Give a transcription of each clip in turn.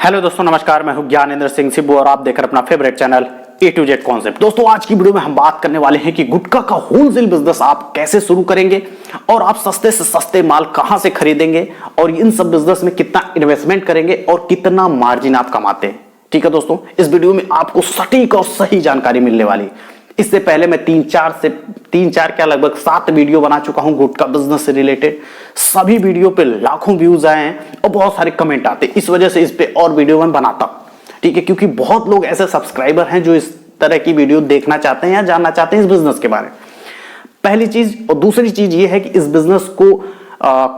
Hello दोस्तों, नमस्कार। मैं हूं ज्ञानेंद्र सिंह सिब्बू और आप देख रहे हैं अपना favourite channel A to Z concept. दोस्तों, आज की वीडियो में हम बात करने वाले हैं कि गुटखा का होलसेल बिजनेस आप कैसे शुरू करेंगे और आप सस्ते से सस्ते माल कहां से खरीदेंगे और इन सब बिजनेस में कितना इन्वेस्टमेंट करेंगे और कितना मार्जिन आप कमाते हैं। ठीक है दोस्तों, इस वीडियो में आपको सटीक और सही जानकारी मिलने वाली है। इससे पहले मैं तीन चार क्या लगभग 7 वीडियो बना चुका हूं गुटखा बिजनेस से रिलेटेड। सभी वीडियो पे लाखों व्यूज आए हैं और बहुत सारे कमेंट आते हैं। इस वजह से इस पे और वीडियो मैं बनाता हूं। ठीक है, क्योंकि बहुत लोग ऐसे सब्सक्राइबर हैं जो इस तरह की वीडियो देखना चाहते हैं या जानना चाहते हैं इस बिजनेस के बारे में। पहली चीज। और दूसरी चीज ये है कि इस बिजनेस को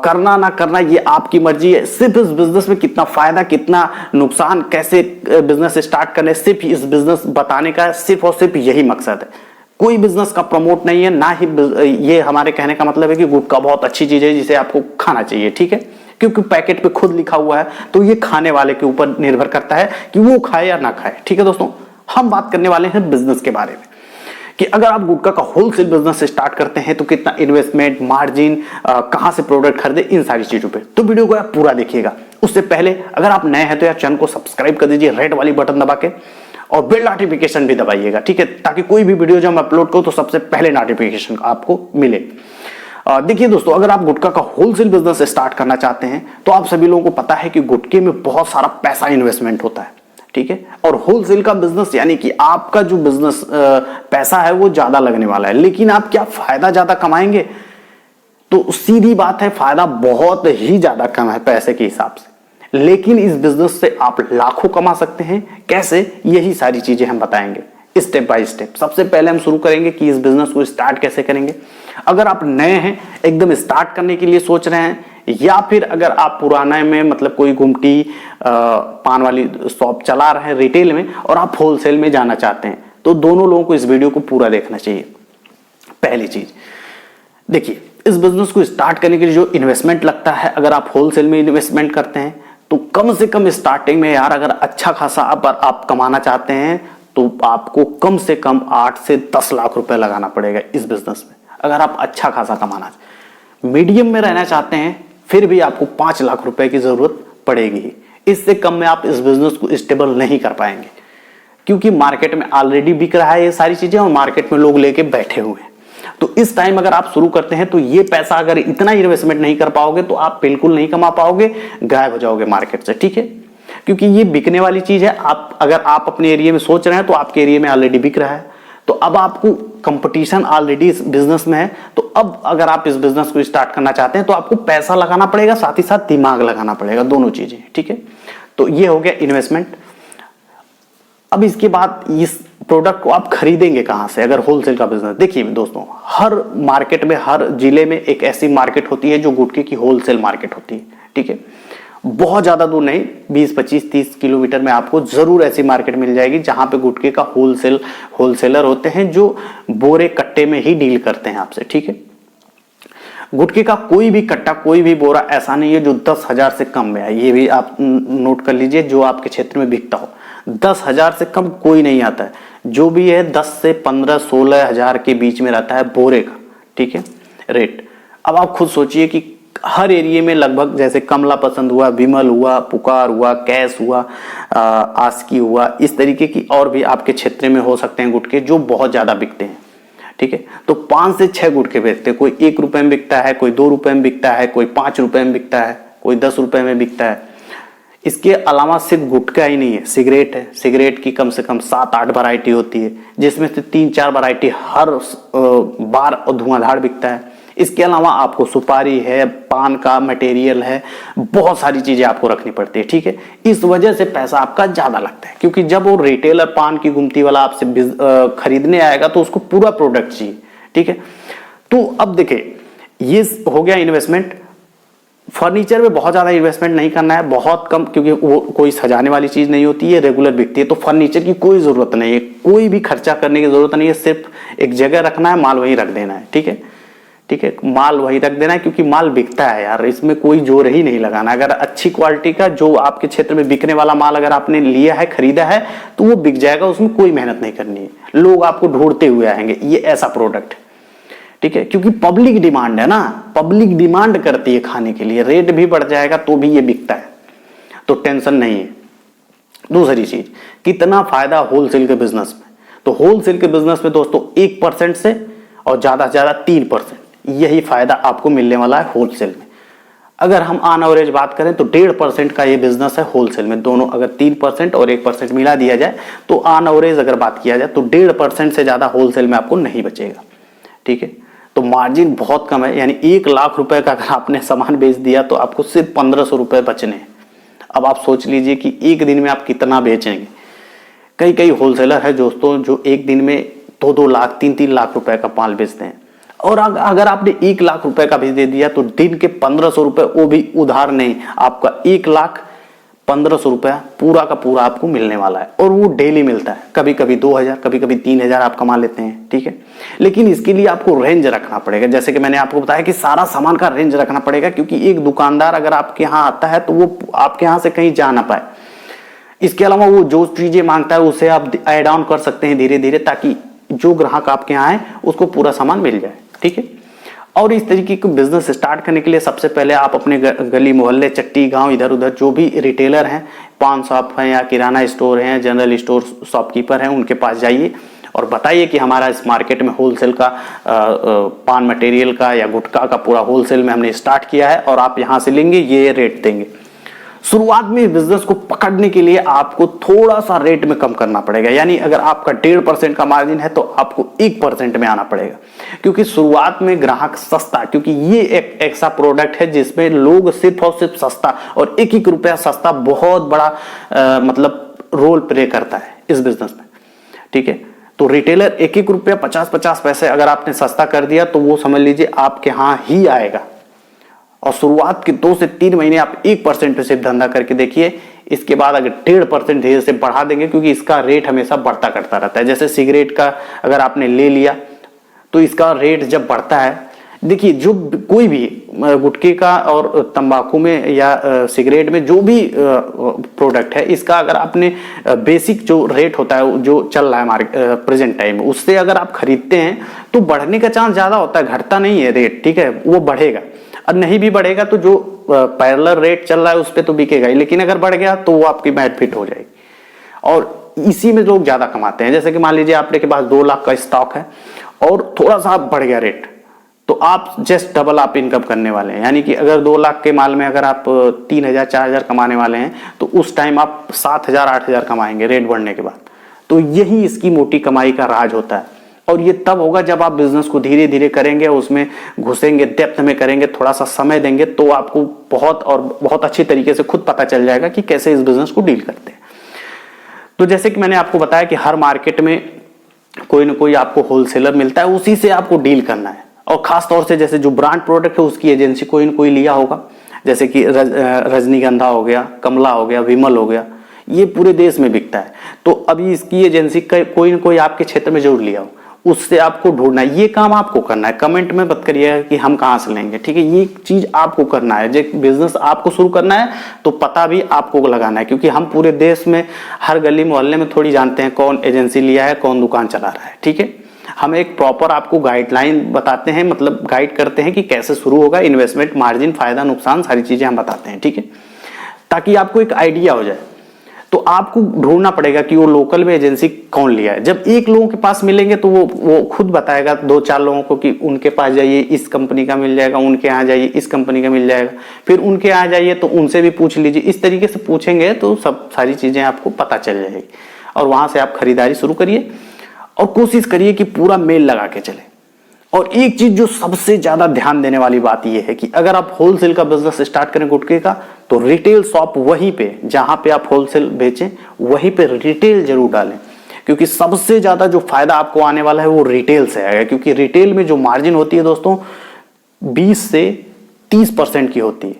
करना ना करना ये आपकी मर्जी है। सिर्फ इस बिजनेस में कितना फायदा कितना नुकसान, कैसे बिजनेस स्टार्ट करने, सिर्फ इस बिजनेस बताने का सिर्फ और सिर्फ यही मकसद है। कोई बिजनेस का प्रमोट नहीं है, ना ही ये हमारे कहने का मतलब है कि गुटखा बहुत अच्छी चीज है जिसे आपको खाना चाहिए। ठीक है, क्योंकि पैकेट पे खुद लिखा हुआ है तो ये खाने वाले के ऊपर निर्भर करता है कि वो खाए या ना खाए। ठीक है दोस्तों, हम बात करने वाले हैं बिजनेस के बारे में कि अगर आप गुटखा का होलसेल बिजनेस स्टार्ट करते हैं तो कितना इन्वेस्टमेंट, मार्जिन, कहां से प्रोडक्ट खरीदे, इन सारी चीजों पे। तो वीडियो को आप पूरा देखिएगा। उससे पहले अगर आप नए हैं तो यार चैनल को सब्सक्राइब कर दीजिए रेड वाली बटन दबा के और बेल नोटिफिकेशन भी दबाइएगा। ठीक है, ताकि कोई भी वीडियो जब मैं अपलोड करूं तो सबसे पहले नोटिफिकेशन आपको मिले। देखिए दोस्तों, अगर आप गुटखा का होलसेल बिजनेस स्टार्ट करना चाहते हैं तो आप सभी लोगों को पता है कि गुटखे में बहुत सारा पैसा इन्वेस्टमेंट होता है। ठीक है, और होलसेल का बिजनेस यानी कि आपका जो बिजनेस पैसा है वो ज्यादा लगने वाला है, लेकिन आप क्या फायदा ज्यादा कमाएंगे? तो सीधी बात है, फायदा बहुत ही ज्यादा कम है पैसे के हिसाब से, लेकिन इस बिजनेस से आप लाखों कमा सकते हैं। कैसे, यही सारी चीजें हम बताएंगे स्टेप बाय स्टेप। सबसे पहले हम शुरू करेंगे कि इस बिजनेस को स्टार्ट कैसे करेंगे। अगर आप नए हैं, एकदम स्टार्ट करने के लिए सोच रहे हैं, या फिर अगर आप पुराने में मतलब कोई गुमटी पान वाली शॉप चला रहे हैं रिटेल में और आप होलसेल में जाना चाहते हैं, तो दोनों लोगों को इस वीडियो को पूरा देखना चाहिए। पहली चीज देखिए, इस बिजनेस को स्टार्ट करने के लिए जो इन्वेस्टमेंट लगता है, अगर आप होलसेल में इन्वेस्टमेंट करते हैं तो कम से कम स्टार्टिंग में यार अगर अच्छा खासा आप कमाना चाहते हैं तो आपको कम से कम 8 से 10 लाख रुपए लगाना पड़ेगा इस बिजनेस में। अगर आप अच्छा खासा कमाना, मीडियम में रहना चाहते हैं फिर भी आपको 5 लाख रुपए की जरूरत पड़ेगी। इससे कम में आप इस बिजनेस को स्टेबल नहीं कर पाएंगे, क्योंकि मार्केट में ऑलरेडी बिक रहा है ये सारी चीजें और मार्केट में लोग लेके बैठे हुए हैं। तो इस टाइम अगर आप शुरू करते हैं तो ये पैसा अगर इतना इन्वेस्टमेंट नहीं कर पाओगे तो आप बिल्कुल नहीं कमा पाओगे, गायब हो जाओगे मार्केट से। ठीक है, क्योंकि ये बिकने वाली चीज है। अगर आप अपने एरिया में सोच रहे हैं तो आपके एरिया में ऑलरेडी बिक रहा है, तो अब आपको कंपटीशन ऑलरेडी इस बिजनेस में है। तो अब अगर आप इस बिजनेस को स्टार्ट करना चाहते हैं तो आपको पैसा लगाना पड़ेगा, साथ ही साथ दिमाग लगाना पड़ेगा, दोनों चीजें। ठीक है, तो ये हो गया इन्वेस्टमेंट। अब इसके बाद इस प्रोडक्ट को आप खरीदेंगे कहां से अगर होलसेल का बिजनेस। देखिए दोस्तों, हर मार्केट में, हर जिले में एक ऐसी मार्केट होती है जो गुटखे की होलसेल मार्केट होती है। ठीक है, बहुत ज्यादा दूर नहीं, 20, 25, 30 किलोमीटर में आपको जरूर ऐसी मार्केट मिल जाएगी जहां पे गुटखे का होलसेलर होते हैं जो बोरे कट्टे में ही डील करते हैं आपसे। ठीक है, गुटखे का कोई भी कट्टा, कोई भी बोरा ऐसा नहीं है जो 10,000 से कम में है। ये भी आप नोट कर लीजिए, जो आपके क्षेत्र में बिकता हो 10,000 से कम कोई नहीं आता है। जो भी है 10 से 15, 16,000 के बीच में रहता है बोरे का। ठीक है, रेट। अब आप खुद सोचिए कि हर एरिया में लगभग, जैसे कमला पसंद हुआ, विमल हुआ, पुकार हुआ, कैश हुआ, आस्की हुआ, इस तरीके की और भी आपके क्षेत्र में हो सकते हैं गुटखे जो बहुत ज्यादा बिकते हैं। ठीक है, तो 5 से 6 गुटखे बेचते हैं। कोई 1 रुपए में बिकता है, कोई 2 रुपए में बिकता है, कोई 5 रुपए में बिकता है, कोई 10 रुपए में बिकता है। इसके अलावा सिर्फ गुटखा ही नहीं है, सिगरेट है। सिगरेट की कम से कम 7-8 वैरायटी होती है, जिसमें से 3-4 वैरायटी हर बार और धुआंधार बिकता है। इसके अलावा आपको सुपारी है, पान का मटेरियल है, बहुत सारी चीजें आपको रखनी पड़ती है। ठीक है, इस वजह से पैसा आपका ज्यादा लगता है, क्योंकि जब वो रिटेलर पान की गुमती वाला आपसे खरीदने आएगा तो उसको पूरा प्रोडक्ट चाहिए। ठीक है, तो अब देखिए, ये हो गया इन्वेस्टमेंट। फर्नीचर में बहुत ज्यादा इन्वेस्टमेंट नहीं करना है, बहुत कम, क्योंकि वो कोई सजाने वाली चीज नहीं होती है, रेगुलर बिकती है। तो फर्नीचर की कोई जरूरत नहीं है, कोई भी खर्चा करने की जरूरत नहीं है। सिर्फ एक जगह रखना है, माल वहीं रख देना है। ठीक है, ठीक है, माल वही रख देना है, क्योंकि माल बिकता है यार, इसमें कोई जोर ही नहीं लगाना। अगर अच्छी क्वालिटी का जो आपके क्षेत्र में बिकने वाला माल अगर आपने लिया है, खरीदा है, तो वो बिक जाएगा, उसमें कोई मेहनत नहीं करनी है। लोग आपको ढूंढते हुए आएंगे, ये ऐसा प्रोडक्ट है। ठीक है, क्योंकि पब्लिक डिमांड है ना, पब्लिक डिमांड करती है खाने के लिए, रेट भी बढ़ जाएगा तो भी ये बिकता है, तो टेंशन नहीं है। दूसरी चीज, कितना फायदा होलसेल के बिजनेस में। तो होलसेल के बिजनेस में दोस्तों 1% से और ज्यादा से ज्यादा 3% यही फायदा आपको मिलने वाला है होलसेल में। अगर हम ऑन एवरेज बात करें तो 1.5% का ये बिजनेस है होलसेल में। दोनों अगर 3% और 1% मिला दिया जाए तो ऑन एवरेज अगर बात किया जाए तो 1.5% से ज्यादा होलसेल में आपको नहीं बचेगा। ठीक है, तो मार्जिन बहुत कम है, यानी 1 लाख रुपए का अगर आपने सामान बेच दिया तो आपको सिर्फ 1500 रुपए बचने हैं। अब आप सोच लीजिए कि एक दिन में आप कितना बेचेंगे। कई कई होलसेलर है दोस्तों जो एक दिन में 2-2 लाख 3-3 लाख रुपए का माल बेचते हैं, और अगर आपने 1 लाख रुपए का भी दे दिया तो दिन के 1500 रुपए, वो भी उधार नहीं, आपका 1,15,00,000 रुपया पूरा का पूरा आपको मिलने वाला है। और वो डेली मिलता है, कभी कभी 2000, कभी कभी 3000 आप कमा लेते हैं। ठीक है, लेकिन इसके लिए आपको रेंज रखना पड़ेगा। जैसे कि मैंने आपको बताया कि सारा सामान का रेंज रखना पड़ेगा, क्योंकि एक दुकानदार अगर आपके यहाँ आता है तो वो आपके यहाँ से कहीं जा ना पाए। इसके अलावा वो जो चीजें मांगता है उसे आप ऐड ऑन कर सकते हैं धीरे धीरे, ताकि जो ग्राहक आपके यहाँ है उसको पूरा सामान मिल जाए। ठीक है, और इस तरीके के बिजनेस स्टार्ट करने के लिए सबसे पहले आप अपने गली मोहल्ले चट्टी गांव इधर उधर जो भी रिटेलर हैं, पान शॉप हैं या किराना स्टोर हैं, जनरल स्टोर शॉपकीपर हैं, उनके पास जाइए और बताइए कि हमारा इस मार्केट में होलसेल का पान मटेरियल का या गुटखा का पूरा होलसेल में हमने स्टार्ट किया है और आप यहाँ से लेंगे, ये रेट देंगे। शुरुआत में इस बिजनेस को पकड़ने के लिए आपको थोड़ा सा रेट में कम करना पड़ेगा, यानी अगर आपका 1.5% का मार्जिन है तो आपको 1% में आना पड़ेगा, क्योंकि शुरुआत में ग्राहक सस्ता, क्योंकि ये एक ऐसा प्रोडक्ट है जिसमें लोग सिर्फ और सिर्फ सस्ता, और 1-1 रुपया सस्ता बहुत बड़ा मतलब रोल प्ले करता है इस बिजनेस में। ठीक है, तो रिटेलर 1-1 रुपया 50-50 पैसे अगर आपने सस्ता कर दिया तो वो समझ लीजिए आपके यहाँ ही आएगा। और शुरुआत के 2 से 3 महीने आप 1% पे सिर्फ धंधा करके देखिए। इसके बाद अगर 1.5% धीरे से बढ़ा देंगे, क्योंकि इसका रेट हमेशा बढ़ता करता रहता है। जैसे सिगरेट का अगर आपने ले लिया तो इसका रेट जब बढ़ता है, देखिए जो कोई भी गुटखे का और तंबाकू में या सिगरेट में जो भी प्रोडक्ट है, इसका अगर आपने बेसिक जो रेट होता है जो चल रहा है मार्केट प्रेजेंट टाइम में, उससे अगर आप खरीदते हैं तो बढ़ने का चांस ज्यादा होता है, घटता नहीं है रेट। ठीक है, वो बढ़ेगा, और नहीं भी बढ़ेगा तो जो पैरेलल रेट चल रहा है उस पर तो बिकेगा ही, लेकिन अगर बढ़ गया तो वो आपकी मैट फिट हो जाएगी, और इसी में लोग ज्यादा कमाते हैं। जैसे कि मान लीजिए आपके पास 2 लाख का स्टॉक है और थोड़ा सा बढ़ गया रेट, तो आप जस्ट डबल आप इनकम करने वाले हैं। यानी कि अगर 2 लाख के माल में अगर आप 3000-4000 कमाने वाले हैं तो उस टाइम आप 7000-8000 कमाएंगे रेट बढ़ने के बाद। तो यही इसकी मोटी कमाई का राज होता है, और ये तब होगा जब आप बिजनेस को धीरे धीरे करेंगे, उसमें घुसेंगे, डेप्थ में करेंगे, थोड़ा सा समय देंगे, तो आपको बहुत अच्छी तरीके से खुद पता चल जाएगा कि कैसे इस बिजनेस को डील करते हैं। तो जैसे कि मैंने आपको बताया कि हर मार्केट में कोई ना कोई आपको होलसेलर मिलता है, उसी से आपको डील करना है। और खास तौर से जैसे जो ब्रांड प्रोडक्ट है उसकी एजेंसी कोई ना कोई लिया होगा, जैसे कि रजनीगंधा हो गया, कमला हो गया, विमल हो गया, ये पूरे देश में बिकता है। तो अभी इसकी एजेंसी कोई ना कोई आपके क्षेत्र में जरूर लिया हो, उससे आपको ढूंढना है। ये काम आपको करना है, कमेंट में मत करिएगा कि हम कहाँ से लेंगे। ठीक है, ये चीज आपको करना है। जो बिजनेस आपको शुरू करना है तो पता भी आपको लगाना है, क्योंकि हम पूरे देश में हर गली मोहल्ले में थोड़ी जानते हैं कौन एजेंसी लिया है, कौन दुकान चला रहा है। ठीक है, हम एक प्रॉपर आपको गाइडलाइन बताते हैं, मतलब गाइड करते हैं कि कैसे शुरू होगा, इन्वेस्टमेंट, मार्जिन, फायदा, नुकसान, सारी चीजें हम बताते हैं। ठीक है, ताकि आपको एक आइडिया हो जाए। तो आपको ढूंढना पड़ेगा कि वो लोकल में एजेंसी कौन लिया है। जब एक लोगों के पास मिलेंगे तो वो खुद बताएगा 2-4 लोगों को कि उनके पास जाइए, इस कंपनी का मिल जाएगा, उनके यहाँ जाइए, इस कंपनी का मिल जाएगा, फिर उनके यहाँ जाइए तो उनसे भी पूछ लीजिए। इस तरीके से पूछेंगे तो सब सारी चीजें आपको पता चल जाएगी, और वहां से आप खरीदारी शुरू करिए और कोशिश करिए कि पूरा मेल लगा के चले। और एक चीज जो सबसे ज्यादा ध्यान देने वाली बात यह है कि अगर आप होलसेल का बिजनेस स्टार्ट करें गुटखे का, तो रिटेल शॉप वहीं पे जहां पे आप होलसेल बेचें वहीं पे रिटेल जरूर डालें, क्योंकि सबसे ज्यादा जो फायदा आपको आने वाला है वो रिटेल से आएगा। क्योंकि रिटेल में जो मार्जिन होती है दोस्तों 20 से 30% की होती है।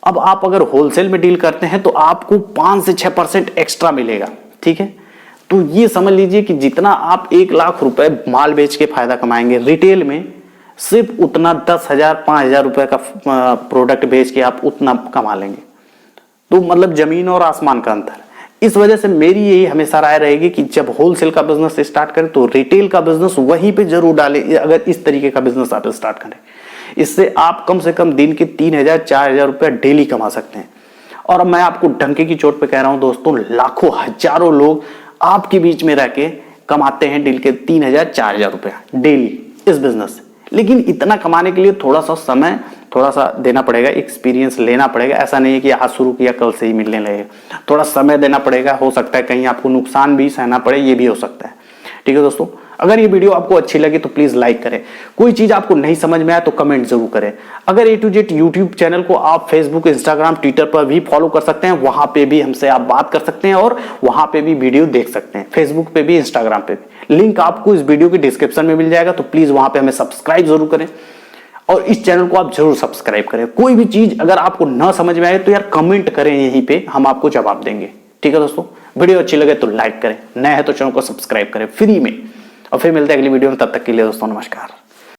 अब आप अगर होलसेल में डील करते हैं तो आपको 5 से 6% एक्स्ट्रा मिलेगा। ठीक है, तो ये समझ लीजिए कि जितना आप 1 लाख रुपए माल बेच के फायदा कमाएंगे, रिटेल में सिर्फ उतना 10,000-5,000 रुपए का प्रोडक्ट बेच के आप उतना कमा लेंगे। तो मतलब जमीन और आसमान का अंतर। इस वजह से मेरी यही हमेशा राय रहेगी कि जब होलसेल का बिजनेस स्टार्ट करें तो रिटेल का बिजनेस वहीं पे जरूर डालें। अगर इस तरीके का बिजनेस आप स्टार्ट करें, इससे आप कम से कम दिन के 3,000-4,000 रुपए डेली कमा सकते हैं। और अब मैं आपको डंके की चोट पे कह रहा हूं दोस्तों, लाखों हजारों लोग आपके बीच में रह के कमाते हैं डील के 3,000 4,000 रुपया डेली इस बिजनेस से। लेकिन इतना कमाने के लिए थोड़ा सा समय, थोड़ा सा देना पड़ेगा, एक्सपीरियंस लेना पड़ेगा। ऐसा नहीं है कि आज शुरू किया कल से ही मिलने लगेगा, थोड़ा समय देना पड़ेगा। हो सकता है कहीं आपको नुकसान भी सहना पड़े, ये भी हो सकता है। ठीक है दोस्तों, अगर ये वीडियो आपको अच्छी लगी तो प्लीज लाइक करें। कोई चीज आपको नहीं समझ में आया तो कमेंट जरूर करें। अगर A to Z YouTube channel को आप फेसबुक, इंस्टाग्राम, ट्विटर पर भी फॉलो कर सकते हैं, वहां पे भी हमसे आप बात कर सकते हैं और वहां पे भी वीडियो देख सकते हैं, फेसबुक पे भी, इंस्टाग्राम पे भी। लिंक आपको इस वीडियो के डिस्क्रिप्शन में मिल जाएगा, तो प्लीज वहां पे हमें सब्सक्राइब जरूर करें और इस चैनल को आप जरूर सब्सक्राइब करें। कोई भी चीज अगर आपको ना समझ में आए तो यार कमेंट करें, यहीं पे हम आपको जवाब देंगे। ठीक है दोस्तों, वीडियो अच्छी लगे तो लाइक करें, नए है तो चैनल को सब्सक्राइब करें फ्री में। और फिर मिलते हैं अगली वीडियो में, तब तक के लिए दोस्तों नमस्कार।